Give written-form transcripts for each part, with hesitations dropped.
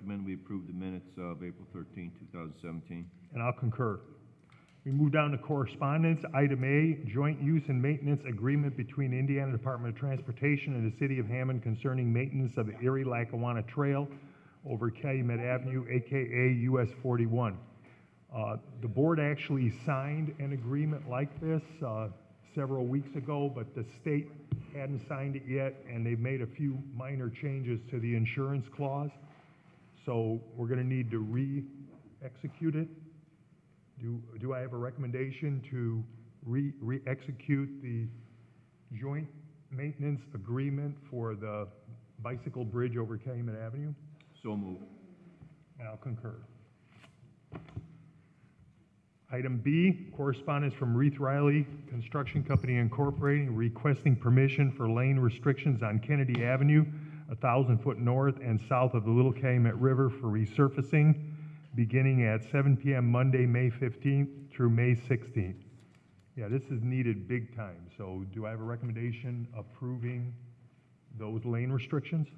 recommend we approve the minutes of April 13, 2017. And I'll concur. We move down to correspondence. Item A, joint use and maintenance agreement between Indiana Department of Transportation and the City of Hammond concerning maintenance of the Erie-Lackawanna Trail over Calumet Avenue, AKA US 41. The board actually signed an agreement like this several weeks ago, but the state hadn't signed it yet, and they've made a few minor changes to the insurance clause. So we're going to need to re-execute it. Do I have a recommendation to re-execute the joint maintenance agreement for the bicycle bridge over Calumet Avenue? So moved. And I'll concur. Item B, correspondence from Reith Riley Construction Company Incorporated requesting permission for lane restrictions on Kennedy Avenue, 1,000-foot north and south of the Little Calumet River for resurfacing beginning at 7 p.m. Monday, May 15th through May 16th. Yeah, this is needed big time. So do I have a recommendation approving those lane restrictions?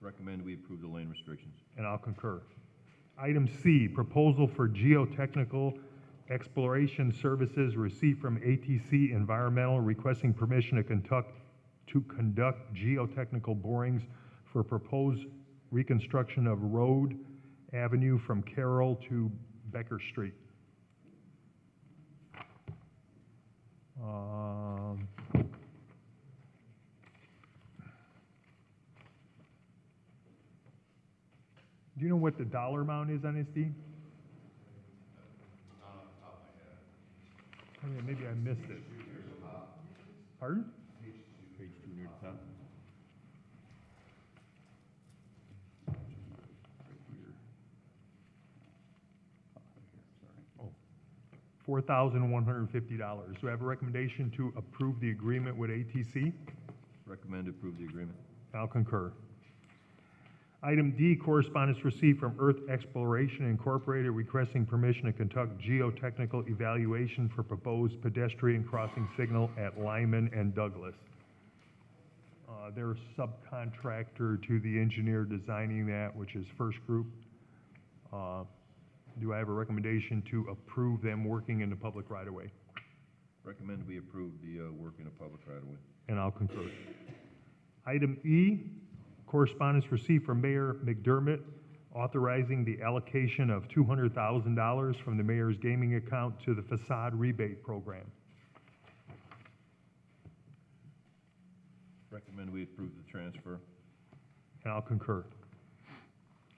Recommend we approve the lane restrictions. And I'll concur. Item C, proposal for geotechnical exploration services received from ATC Environmental requesting permission to conduct geotechnical borings for proposed reconstruction of Road Avenue from Carroll to Becker Street. Do you know what the dollar amount is on this, Dean? Oh, yeah, maybe I missed it. Pardon? Page 2 near the top. $4,150. Do I have a recommendation to approve the agreement with ATC? Recommend to approve the agreement. I'll concur. Item D, correspondence received from Earth Exploration Incorporated requesting permission to conduct geotechnical evaluation for proposed pedestrian crossing signal at Lyman and Douglas. They're a subcontractor to the engineer designing that, which is First Group. Do I have a recommendation to approve them working in the public right-of-way? Recommend we approve the work in a public right-of-way. And I'll concur. Item E, correspondence received from Mayor McDermott authorizing the allocation of $200,000 from the mayor's gaming account to the facade rebate program. Recommend we approve the transfer. And I'll concur.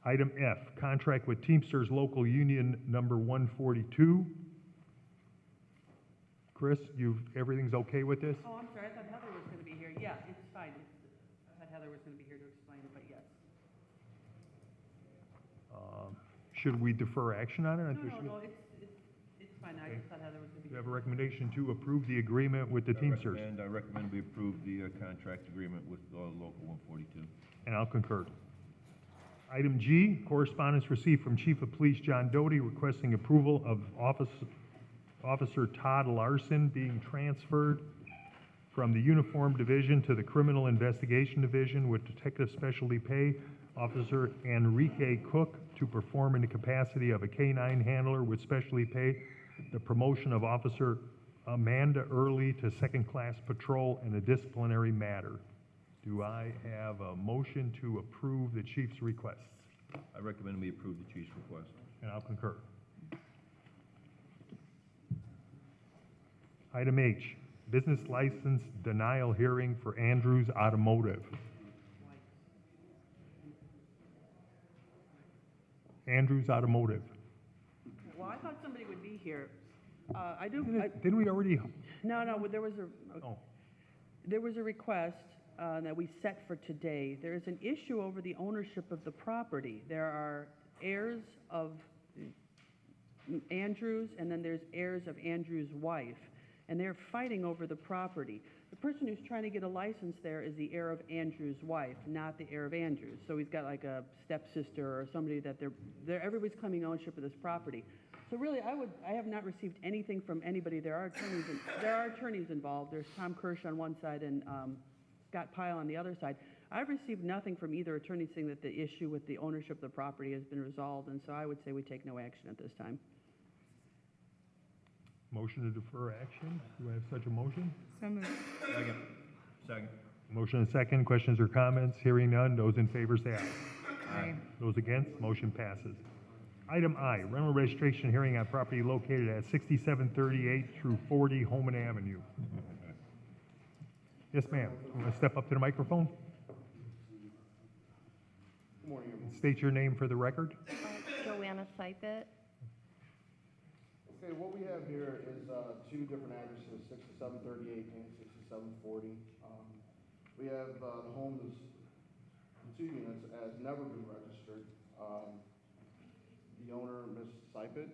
Item F, contract with Teamsters Local Union number 142. Chris, everything's okay with this? Oh, I'm sorry, I thought Heather was gonna be here. Yeah, it's fine. I thought Heather was gonna be here to explain it, but yes. Should we defer action on it? No, it's fine. I just thought Heather was gonna be Do you here. have a recommendation to approve the agreement with the Teamsters? I recommend we approve the contract agreement with Local 142. And I'll concur. Item G, correspondence received from Chief of Police John Doty requesting approval of Officer Todd Larson being transferred from the Uniform Division to the Criminal Investigation Division with Detective Specialty Pay. Officer Enrique Cook to perform in the capacity of a K-9 handler with specialty pay. The promotion of Officer Amanda Early to second-class patrol in a disciplinary matter. Do I have a motion to approve the chief's requests? I recommend we approve the chief's request. And I'll concur. Item H, business license denial hearing for Andrews Automotive. Andrews Automotive. Well, I thought somebody would be here. Didn't we already? No, there was Oh, there was a request that we set for today. There is an issue over the ownership of the property. There are heirs of Andrews, and then there's heirs of Andrews' wife, and they're fighting over the property. The person who's trying to get a license there is the heir of Andrews' wife, not the heir of Andrews. So he's got like a stepsister or somebody that everybody's claiming ownership of this property. So really, I have not received anything from anybody. There are attorneys involved. There's Tom Kirsch on one side and Scott Pyle on the other side. I've received nothing from either attorney saying that the issue with the ownership of the property has been resolved, and so I would say we take no action at this time. Motion to defer action. Do I have such a motion? So moved. Second. Second. Motion and second. Questions or comments? Hearing none. Those in favor say aye. Aye. Those against, motion passes. Item I, rental registration hearing on property located at 6738 through 40 Holman Avenue. Yes, ma'am. You want to step up to the microphone? Good morning, everyone. State your name for the record. Joanna Seipit. Okay, what we have here is two different addresses, 6738 and 6740. We have the home is, the two units, has never been registered. The owner, Ms. Seipit,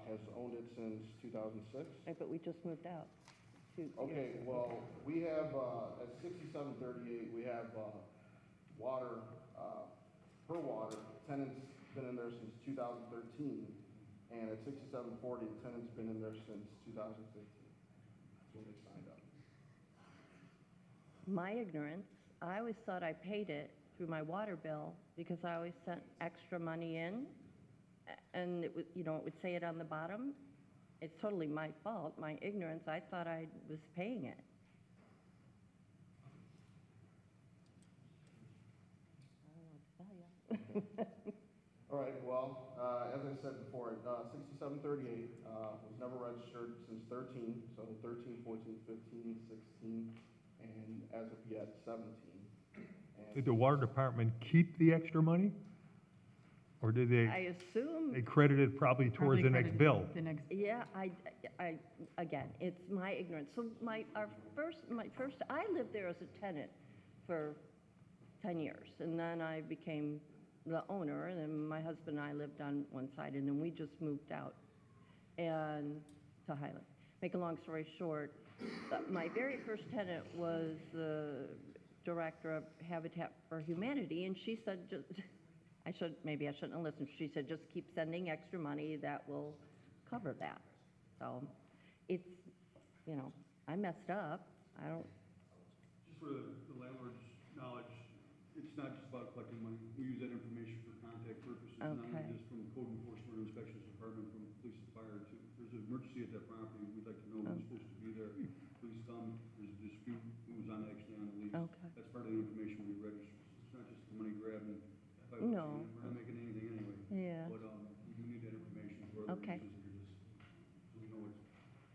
has owned it since 2006. Right, but we just moved out. Okay, well, we have, at 6738, we have water, per water, tenants been in there since 2013. And at 6740, the tenant's been in there since 2015. That's when they signed up. My ignorance, I always thought I paid it through my water bill because I always sent extra money in, and it would, it would say it on the bottom. It's totally my fault, my ignorance. I thought I was paying it. I don't know what to tell you. All right, well, as I said before, 6738 was never registered since 13, so 13, 14, 15, 16, and as of yet, 17. Did the water department keep the extra money? Or did I assume. they credit it probably towards the next bill? The next, Yeah, again, it's my ignorance. So I lived there as a tenant for 10 years, and then I became the owner, and then my husband and I lived on one side, and then we just moved out and to Highland. Make a long story short, my very first tenant was the director of Habitat for Humanity, and she said, maybe I shouldn't have listened. She said, just keep sending extra money, that will cover that. So it's, I messed up. I don't, Just for the landlord's knowledge, it's not just about collecting money. We use that information for contact purposes, not Okay. only just from code enforcement or inspections department, from police and fire too. If there's an emergency at that property, we'd like to know who's supposed to be there. Please come, there's a dispute, who's actually on the lease. Okay. That's part of the information we register. It's not just the money grabbing. No. We're not making anything anyway. Yeah. But, we do need that information for other Okay. reasons that are just, so we know what's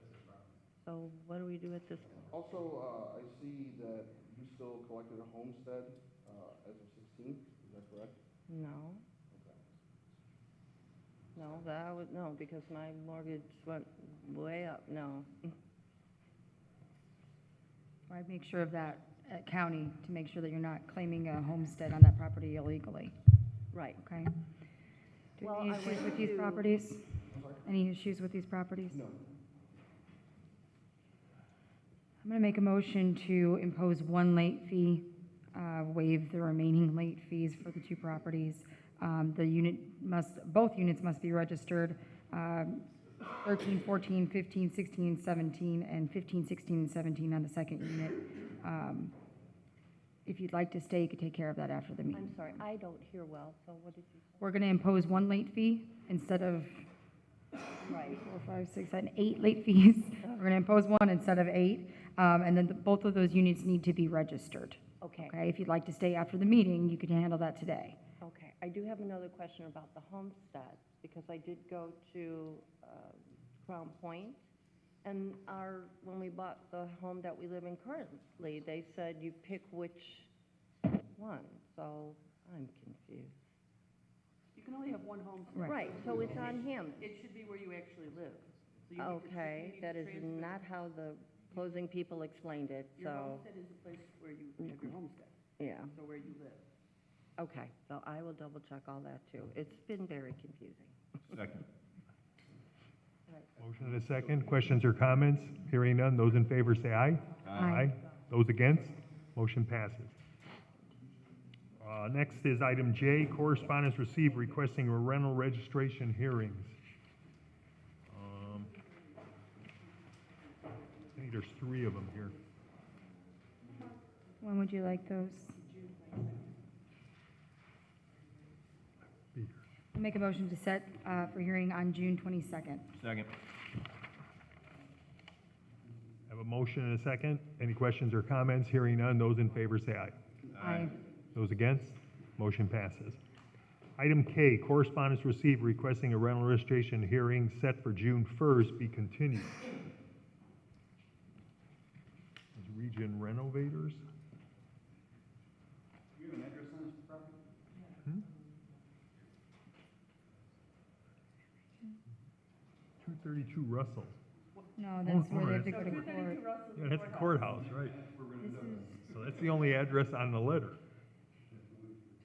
at the property. so what do we do at this point? Also, I see that you still collected a homestead as of 16, is that correct? No. Okay. No, no, because my mortgage went way up, no. I'd make sure of that at county to make sure that you're not claiming a homestead on that property illegally, Right. okay? Do you Well, have any I issues went with these to- properties? I'm sorry? Any issues with these properties? No. I'm going to make a motion to impose one late fee, waive the remaining late fees for the two properties. Both units must be registered, 13, 14, 15, 16, 17, and 15, 16, and 17 on the second unit. If you'd like to stay, you could take care of that after the meeting. I'm sorry, I don't hear well, so what did you say? We're going to impose one late fee instead of Right. 4, 5, 6, 7, 8 late fees. We're going to impose one instead of 8, and then both of those units need to be registered. Okay, Okay, if you'd like to stay after the meeting, you can handle that today. okay. I do have another question about the homestead, because I did go to Crown Point, and when we bought the home that we live in currently, they said you pick which one, so I'm confused. You can only have one home. Right. Right, so it's on him. It should be where you actually live. So you need to- Okay, you need that to is transfer- not how the closing people explained it, Your so, homestead is the place where you have your homestead, yeah. so where you live. Okay, so I will double check all that too. It's been very confusing. Second. Motion and a second. Questions or comments? Hearing none. Those in favor say aye. Aye. Those against? Motion passes. Next is item J, correspondence received requesting a rental registration hearings. I think there's 3 of them here. When would you like those? I'll make a motion to set for hearing on June 22nd. Second. Have a motion and a second. Any questions or comments? Hearing none, those in favor say aye. Aye. Those against? Motion passes. Item K, correspondence received requesting a rental registration hearing set for June 1st be continued. Is Region Renovators? Do you have an address on this property? 232 Russell. No, that's where they have to No, go to court. Yeah, that's the courthouse, right? This is, So that's the only address on the letter.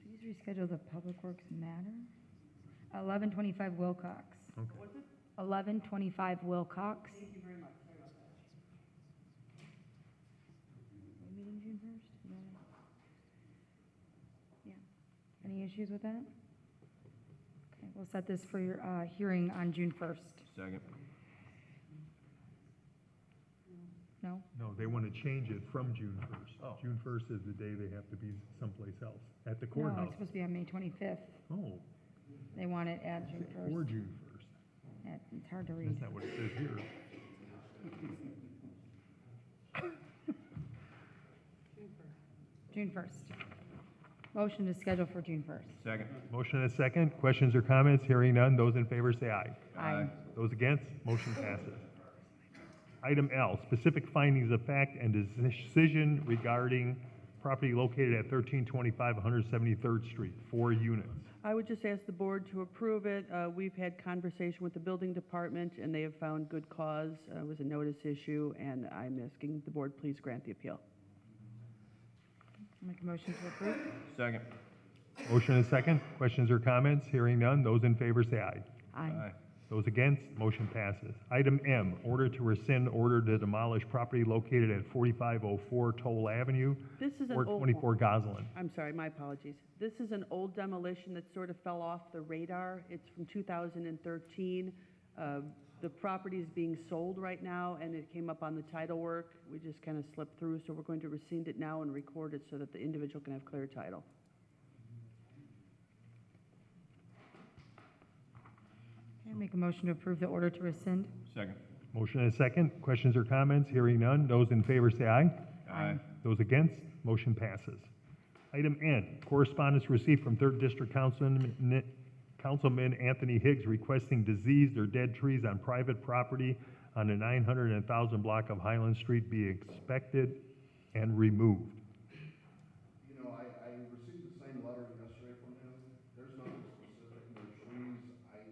please reschedule the Public Works matter. 1125 Wilcox. Okay. 1125 Wilcox. Thank you very much, sorry about that. Are we meeting June 1st? Is that it? Yeah. Any issues with that? Okay, we'll set this for your hearing on June 1st. Second. No? No, they want to change it from June 1st. Oh. June 1st is the day they have to be someplace else, at the No, courthouse. it's supposed to be on May 25th. Oh, They want it at June or 1st. June 1st. Yeah, it's hard to read. That's not what it says here. June 1st. Motion to schedule for June 1st. Second. Motion and a second. Questions or comments? Hearing none. Those in favor say aye. Aye. Those against? Motion passes. Item L, specific findings of fact and decision regarding property located at 1325 173rd Street, 4 units. I would just ask the board to approve it. We've had conversation with the building department, and they have found good cause. It was a notice issue, and I'm asking the board please grant the appeal. Make a motion to approve. Second. Motion and a second. Questions or comments? Hearing none. Those in favor say aye. Aye. Those against, motion passes. Item M, order to rescind order to demolish property located at 4504 Toll Avenue, This is an old. 424 Goslin. I'm sorry, my apologies. This is an old demolition that sort of fell off the radar. It's from 2013. The property is being sold right now, and it came up on the title work. We just kind of slipped through, so we're going to rescind it now and record it so that the individual can have clear title. Okay, make a motion to approve the order to rescind. Second. Motion and a second. Questions or comments? Hearing none. Those in favor say aye. Aye. Those against, motion passes. Item N, correspondence received from 3rd District Councilman Anthony Higgs requesting diseased or dead trees on private property on the 900 and 1000 block of Highland Street be inspected and removed. You know, I received the same letter yesterday from him. There's nothing specific in the trees. I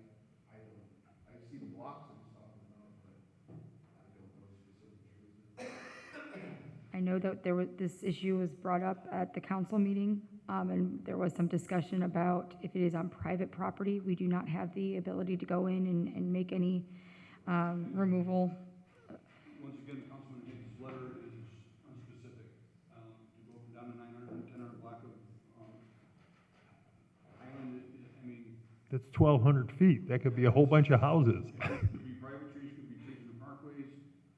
see the blocks and stuff, but I don't know specific trees. I know that this issue was brought up at the council meeting, and there was some discussion about if it is on private property, we do not have the ability to go in and make any removal. Once again, Councilman Higgs' letter is unspecific. To go down to 900 and 1000 block of Highland, I mean, That's 1,200 feet. That could be a whole bunch of houses. could be private trees, could be trees in the parkways,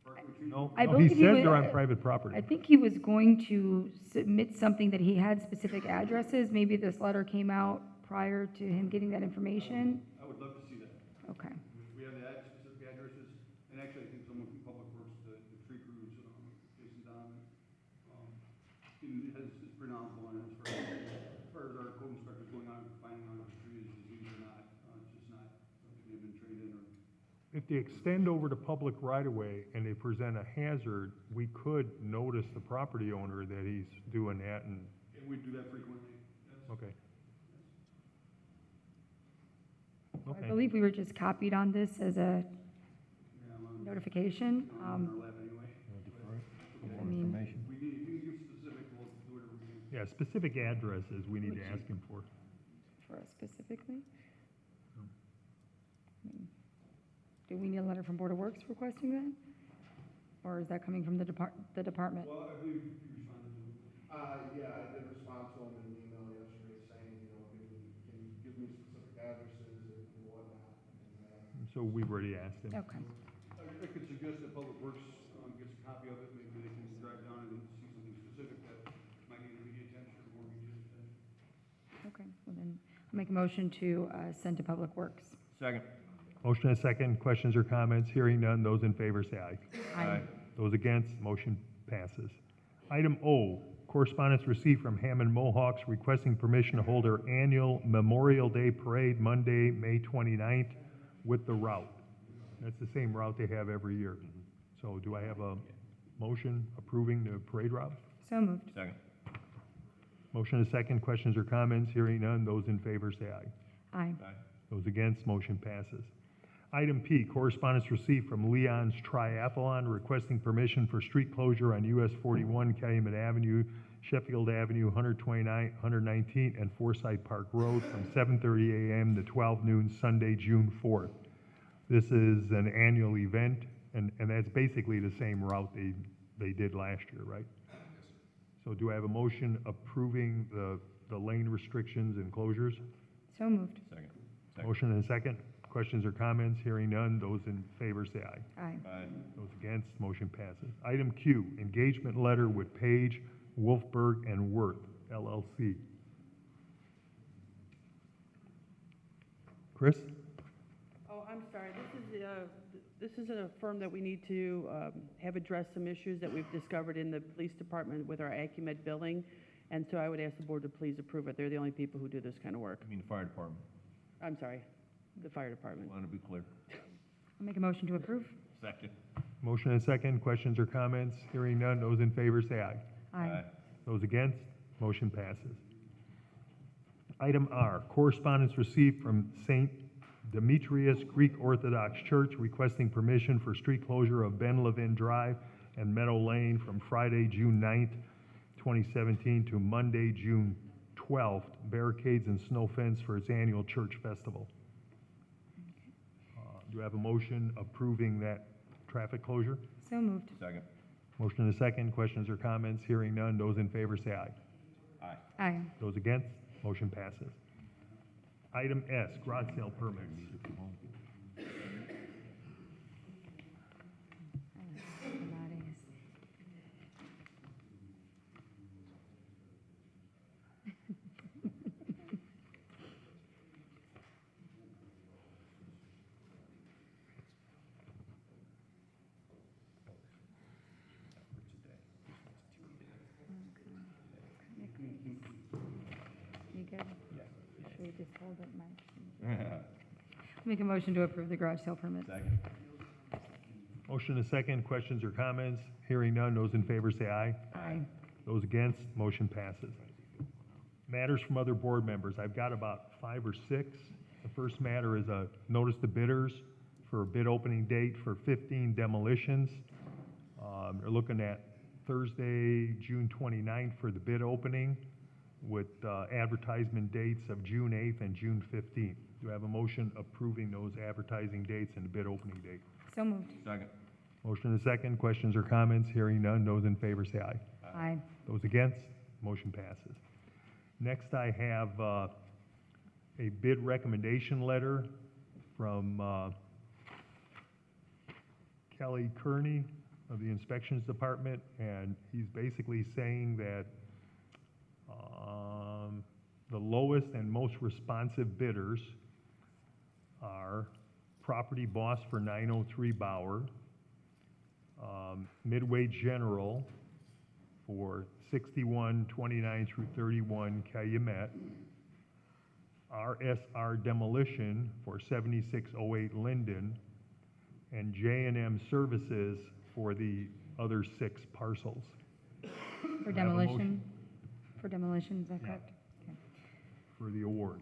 parkway trees. No, I he believe he said would- they're on private property. I think he was going to submit something that he had specific addresses. Maybe this letter came out prior to him getting that information. I would love to see that. Okay. If we have the specific addresses, and actually, I think someone from Public Works, the tree crews, Jason Donovan, is pretty knowledgeable on it as far as our code inspectors going out and finding out if the tree is diseased or not. It's just not something they've been trained in or. If they extend over to public right-of-way and they present a hazard, we could notice the property owner that he's doing that and, And we do that frequently, yes. okay. I Okay. believe we were just copied on this as a Yeah, well, notification. in our lab anyway. I mean, We need, if you give specific, we'll do whatever we can. Yeah, specific addresses we need to ask him for. for us specifically. I mean, do we need a letter from Board of Works requesting that? Or is that coming from the department? Well, I believe you responded to. Yeah, I did respond to him in an email yesterday saying, you know, can you give me specific addresses and whatnot. And, So we've already asked him. Okay. I could suggest that Public Works gets a copy of it, maybe they can drive down and see something specific that might need immediate attention, or we just Okay, well then, I'll make a motion to send to Public Works. Second. Motion and second, questions or comments? Hearing none, those in favor say aye. Aye. Those against, motion passes. Item O, correspondence received from Hammond Mohawks requesting permission to hold their annual Memorial Day Parade Monday, May 29th with the route. That's the same route they have every year. So do I have a motion approving the parade route? So moved. Second. Motion and second, questions or comments? Hearing none, those in favor say aye. Aye. Aye. Those against, motion passes. Item P, correspondence received from Leon's Triathlon requesting permission for street closure on US 41, Calumet Avenue, Sheffield Avenue, 129, 119, and Forsyth Park Road from 7:30 a.m. to 12 noon Sunday, June 4th. This is an annual event, and that's basically the same route they did last year, right? So do I have a motion approving the lane restrictions and closures? So moved. Second. Motion and a second. Questions or comments? Hearing none. Those in favor say aye. Aye. Aye. Those against, motion passes. Item Q, engagement letter with Page, Wolfberg, and Worth, LLC. Chris? Oh, I'm sorry, this is a firm that we need to have addressed some issues that we've discovered in the police department with our Acumet billing, and so I would ask the board to please approve it. They're the only people who do this kind of work. I mean, the fire department. I'm sorry, the fire department. Want to be clear. I'll make a motion to approve. Second. Motion and second. Questions or comments? Hearing none. Those in favor say aye. Aye. Those against, motion passes. Item R, correspondence received from St. Demetrius Greek Orthodox Church requesting permission for street closure of Ben Levin Drive and Meadow Lane from Friday, June 9th, 2017 to Monday, June 12th, barricades and snow fence for its annual church festival. Do I have a motion approving that traffic closure? So moved. Second. Motion and a second. Questions or comments? Hearing none. Those in favor say aye. Aye. Aye. Those against, motion passes. Item S, garage sale permits. You good? Should we just hold it, Mike? Make a motion to approve the garage sale permit. Second. Motion and a second. Questions or comments? Hearing none. Those in favor say aye. Aye. Those against, motion passes. Matters from other board members. I've got about 5 or 6. The first matter is a notice to bidders for a bid opening date for 15 demolitions. They're looking at Thursday, June 29th for the bid opening with advertisement dates of June 8th and June 15th. Do I have a motion approving those advertising dates and the bid opening date? So moved. Second. Motion and a second. Questions or comments? Hearing none. Those in favor say aye. Aye. Those against, motion passes. Next, I have a bid recommendation letter from Kelly Kearney of the Inspections Department, and he's basically saying that the lowest and most responsive bidders are Property Boss for 903 Bauer, Midway General for 6129 through 31 Calumet, RSR Demolition for 7608 Linden, and J&M Services for the other 6 parcels. For I have a motion? demolition? For demolition, is that Yeah. correct? Okay. For the award.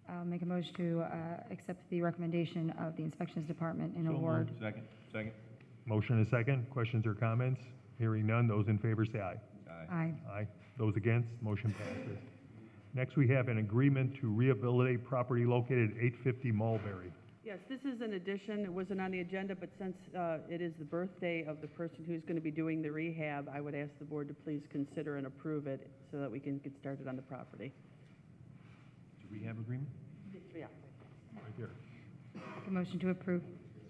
I'll make a motion to accept the recommendation of the Inspections Department and So award. moved. Second. Second. Motion and a second. Questions or comments? Hearing none. Those in favor say aye. Aye. Aye. Aye. Those against, motion passes. Next, we have an agreement to rehabilitate property located at 850 Mulberry. Yes, this is an addition. It wasn't on the agenda, but since it is the birthday of the person who's going to be doing the rehab, I would ask the board to please consider and approve it so that we can get started on the property. Is rehab agreement? Yeah. Right there. Make a motion to approve.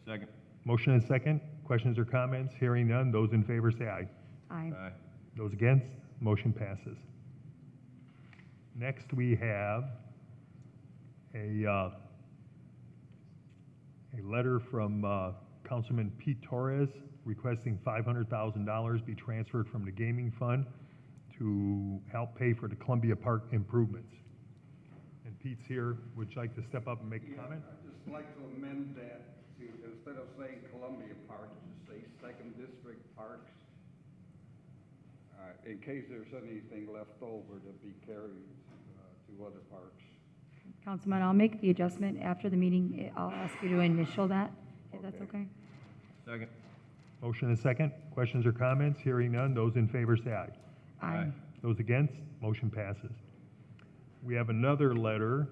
Second. Motion and second. Questions or comments? Hearing none. Those in favor say aye. Aye. Aye. Those against, motion passes. Next, we have a letter from Councilman Pete Torres requesting $500,000 be transferred from the gaming fund to help pay for the Columbia Park improvements. And Pete's here. Would you like to step up and make a comment? I'd just like to amend that to, instead of saying Columbia Park, just say Second District Parks. In case there's anything left over to be carried to other parks. Councilman, I'll make the adjustment after the meeting. I'll ask you to initial that, if that's okay. Second. Motion and a second. Questions or comments? Hearing none. Those in favor say aye. Aye. Those against? Motion passes. We have another letter.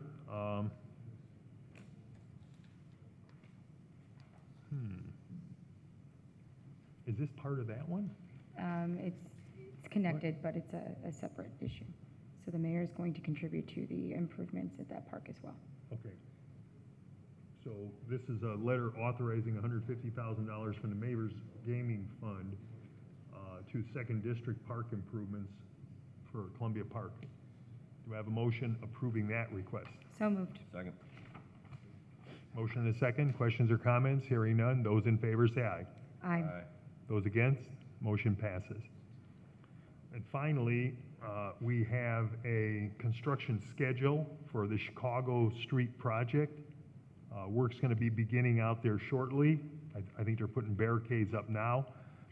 Is this part of that one? It's connected, but it's a separate issue. So the mayor is going to contribute to the improvements at that park as well. Okay. So this is a letter authorizing $150,000 from the Mayor's Gaming Fund to Second District Park improvements for Columbia Park. Do I have a motion approving that request? So moved. Second. Motion and a second. Questions or comments? Hearing none. Those in favor say aye. Aye. Those against? Motion passes. And finally, we have a construction schedule for the Chicago Street project. Work's going to be beginning out there shortly. I think they're putting barricades up now.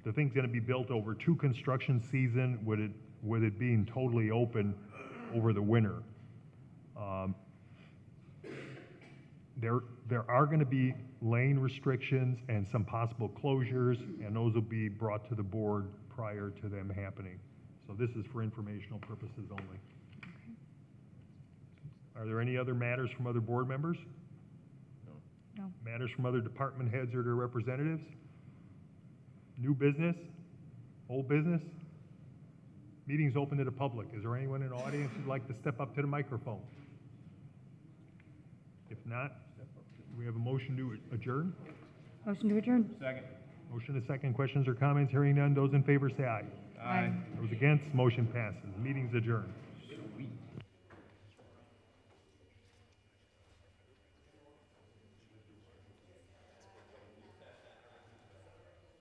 The thing's going to be built over 2 construction seasons with it being totally open over the winter. There are going to be lane restrictions and some possible closures, and those will be brought to the board prior to them happening. So this is for informational purposes only. Are there any other matters from other board members? No. Matters from other department heads or their representatives? New business? Old business? Meeting's open to the public. Is there anyone in the audience who'd like to step up to the microphone? If not, we have a motion to adjourn. Motion to adjourn. Second. Motion is second. Questions or comments? Hearing none. Those in favor say aye. Aye. Those against, motion passes. Meeting's adjourned.